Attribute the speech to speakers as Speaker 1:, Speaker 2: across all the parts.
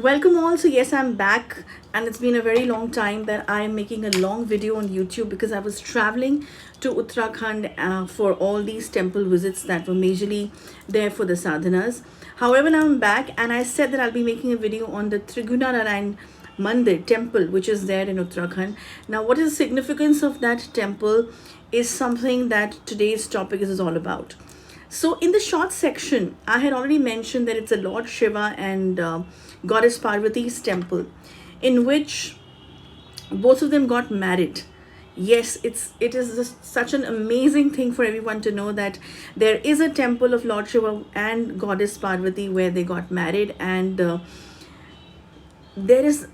Speaker 1: Welcome all. So yes, I'm back, and it's been a very long time that I'm making a long video on YouTube because I was traveling to Uttarakhand for all these temple visits that were majorly there for the sadhanas. However, now I'm back, and I said that I'll be making a video on the Triyuginarayan Mandir temple, which is there in Uttarakhand. Now, what is the significance of that temple is something that today's topic is all about. So in the short section, I had already mentioned that it's a Lord Shiva and Goddess Parvati's temple, in which both of them got married. Yes, it is just such an amazing thing for everyone to know that there is a temple of Lord Shiva and Goddess Parvati where they got married, and there is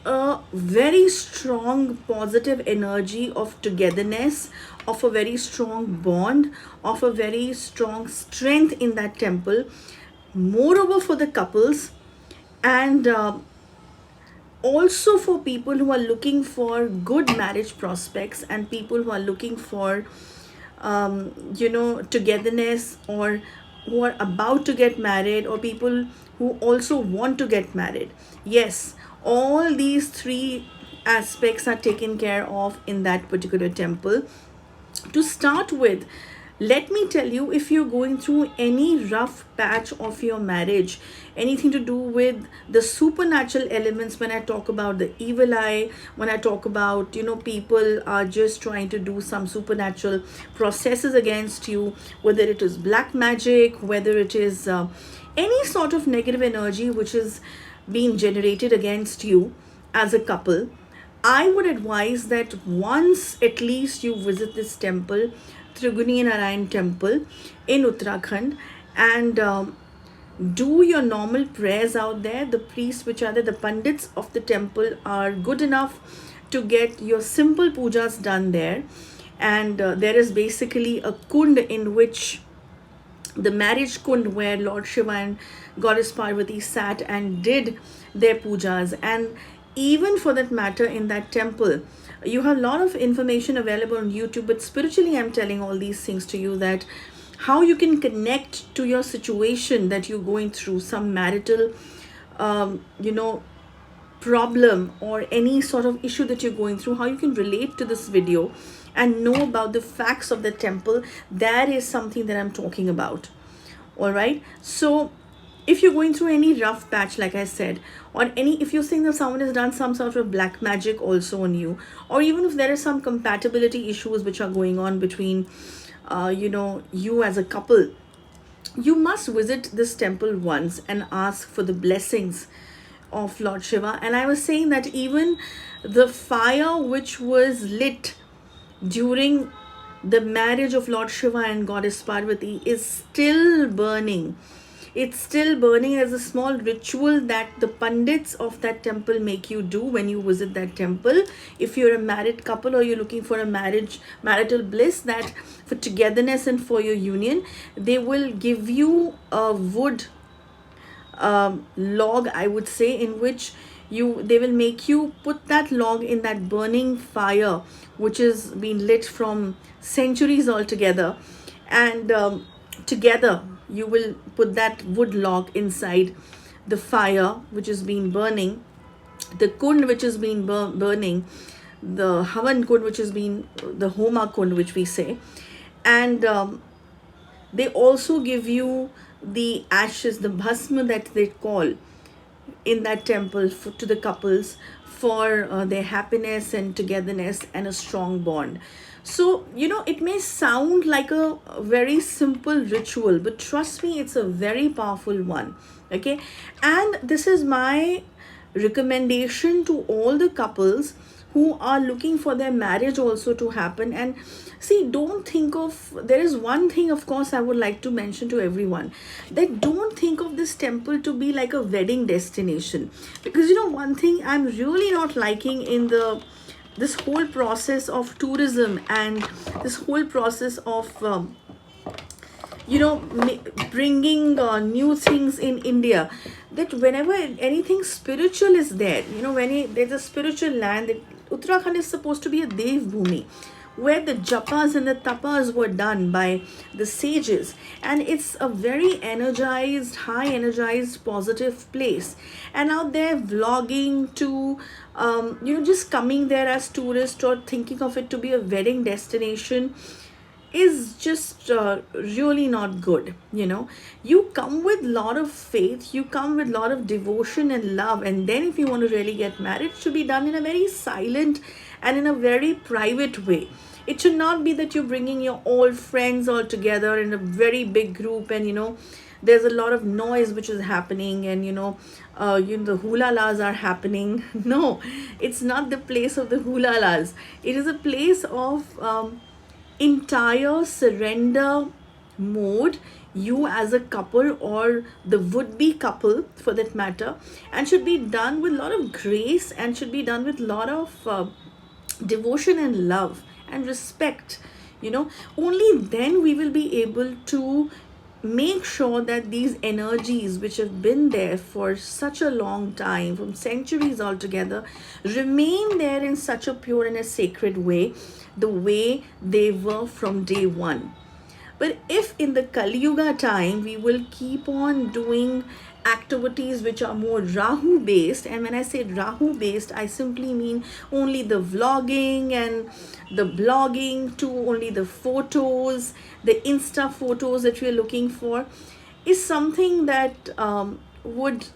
Speaker 1: a very strong positive energy of togetherness, of a very strong bond, of a very strong strength in that temple, moreover for the couples, and also for people who are looking for good marriage prospects, and people who are looking for togetherness, or who are about to get married, or people who also want to get married. Yes, all these three aspects are taken care of in that particular temple. To start with, let me tell you, if you're going through any rough patch of your marriage, anything to do with the supernatural elements, when I talk about the evil eye, when I talk about, people are just trying to do some supernatural processes against you, whether it is black magic, whether it is any sort of negative energy which is being generated against you as a couple, I would advise that once at least you visit this temple, Triyuginarayan temple in Uttarakhand, and do your normal prayers out there. The priests, which are there, the pandits of the temple, are good enough to get your simple pujas done there. And there is basically a kund in which the marriage kund where Lord Shiva and Goddess Parvati sat and did their pujas. And even for that matter, in that temple, you have a lot of information available on YouTube, but spiritually I'm telling all these things to you, that how you can connect to your situation that you're going through, some marital problem, or any sort of issue that you're going through, how you can relate to this video and know about the facts of the temple. That is something that I'm talking about. All right, so if you're going through any rough patch, like I said, or if you're saying that someone has done some sort of black magic also on you, or even if there are some compatibility issues which are going on between you as a couple, you must visit this temple once and ask for the blessings of Lord Shiva. And I was saying that even the fire which was lit during the marriage of Lord Shiva and Goddess Parvati is still burning. It's still burning as a small ritual that the pandits of that temple make you do when you visit that temple. If you're a married couple, or you're looking for a marital bliss, that for togetherness and for your union, they will give you a wood log, I would say, in which they will make you put that log in that burning fire which is being lit from centuries altogether, and together you will put that wood log inside the fire which is being burning, the kund which is being burning, the havan kund which is being the homa kund which we say, and they also give you the ashes, the bhasma that they call in that temple to the couples for their happiness and togetherness and a strong bond. So, it may sound like a very simple ritual, but trust me, it's a very powerful one. Okay. And this is my recommendation to all the couples who are looking for their marriage also to happen. And see, don't think of, there is one thing, of course, I would like to mention to everyone, that don't think of this temple to be like a wedding destination. Because one thing I'm really not liking in this whole process of tourism, and this whole process of bringing new things in India, that whenever anything spiritual is there, when there's a spiritual land, that Uttarakhand is supposed to be a Dev Bhumi. where the japas and the tapas were done by the sages, and it's a very energized, high energized, positive place. And out there vlogging to just coming there as tourist or thinking of it to be a wedding destination is just really not good. You come with lot of faith, you come with lot of devotion and love, and then if you want to really get married, it should be done in a very silent and in a very private way. It should not be that you're bringing your old friends all together in a very big group, and there's a lot of noise which is happening, and the hulalas are happening. No, it's not the place of the hulalas. It is a place of entire surrender mode, you as a couple or the would-be couple for that matter, and should be done with a lot of grace, and should be done with a lot of devotion and love and respect. Only then we will be able to make sure that these energies which have been there for such a long time, from centuries altogether, remain there in such a pure and a sacred way, the way they were from day one. But if in the Kali Yuga time we will keep on doing activities which are more Rahu based, and when I say Rahu based, I simply mean only the vlogging and the blogging, to only the photos, the Insta photos that we are looking for, is something that would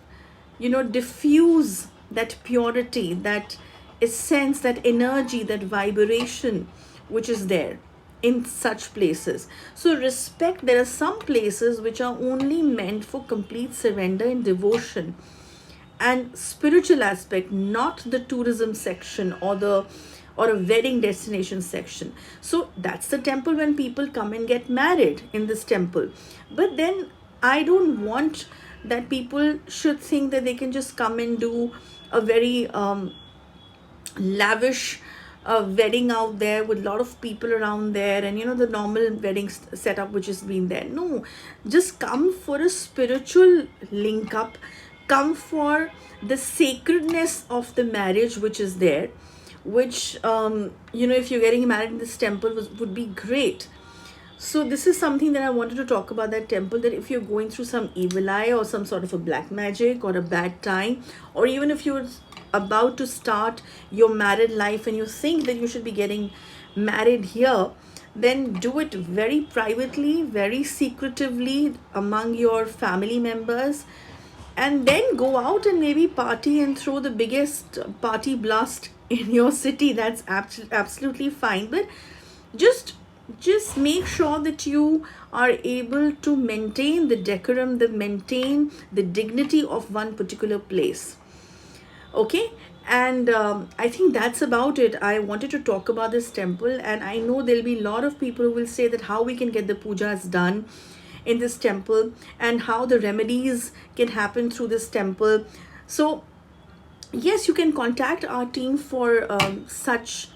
Speaker 1: diffuse that purity, that essence, that energy, that vibration which is there in such places. So respect, there are some places which are only meant for complete surrender and devotion and spiritual aspect, not the tourism section or a wedding destination section. So that's the temple when people come and get married in this temple. But then I don't want that people should think that they can just come and do a very lavish wedding out there with a lot of people around there, and the normal wedding setup which has been there. No, just come for a spiritual link up, come for the sacredness of the marriage which is there, which if you're getting married in this temple would be great. So this is something that I wanted to talk about, that temple, that if you're going through some evil eye or some sort of a black magic or a bad time, or even if you're about to start your married life and you think that you should be getting married here, then do it very privately, very secretively among your family members, and then go out and maybe party and throw the biggest party blast in your city. That's absolutely fine, but just make sure that you are able to maintain the decorum, maintain the dignity of one particular place. Okay, and I think that's about it. I wanted to talk about this temple, and I know there'll be a lot of people who will say that how we can get the pujas done in this temple and how the remedies can happen through this temple. So yes, you can contact our team for such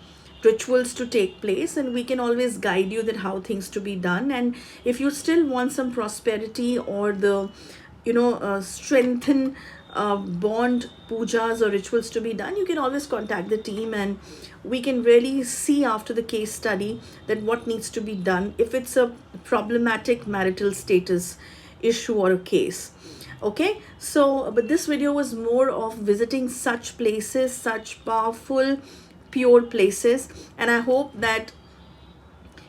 Speaker 1: rituals to take place, and we can always guide you that how things to be done. And if you still want some prosperity or the strengthen bond pujas or rituals to be done, you can always contact the team, and we can really see after the case study that what needs to be done if it's a problematic marital status issue or a case. Okay, so but this video was more of visiting such places, such powerful pure places, and I hope that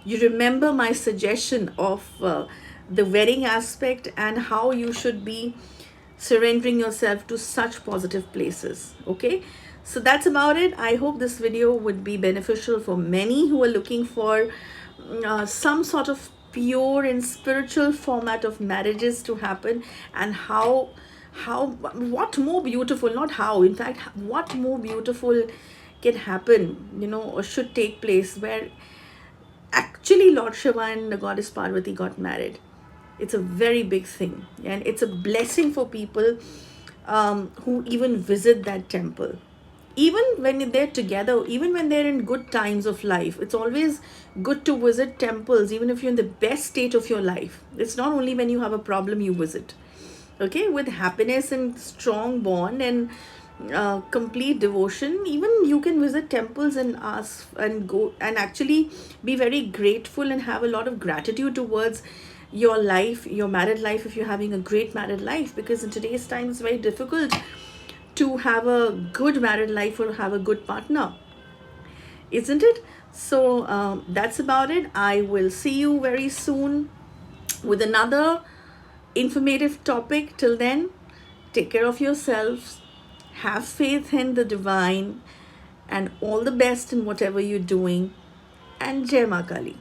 Speaker 1: you remember my suggestion of the wedding aspect and how you should be surrendering yourself to such positive places. Okay, so that's about it. I hope this video would be beneficial for many who are looking for some sort of pure and spiritual format of marriages to happen, and what more beautiful, not how, in fact, what more beautiful can happen, or should take place, where actually Lord Shiva and the goddess Parvati got married. It's a very big thing, and it's a blessing for people who even visit that temple. Even when they're together, even when they're in good times of life, it's always good to visit temples, even if you're in the best state of your life. It's not only when you have a problem you visit. Okay, with happiness and strong bond, and complete devotion. Even you can visit temples and ask and go and actually be very grateful and have a lot of gratitude towards your life, your married life, if you're having a great married life, because in today's time it's very difficult to have a good married life or have a good partner, isn't it? So that's about it. I will see you very soon with another informative topic. Till then, take care of yourselves, have faith in the divine, and all the best in whatever you're doing. And Jai Ma Kali.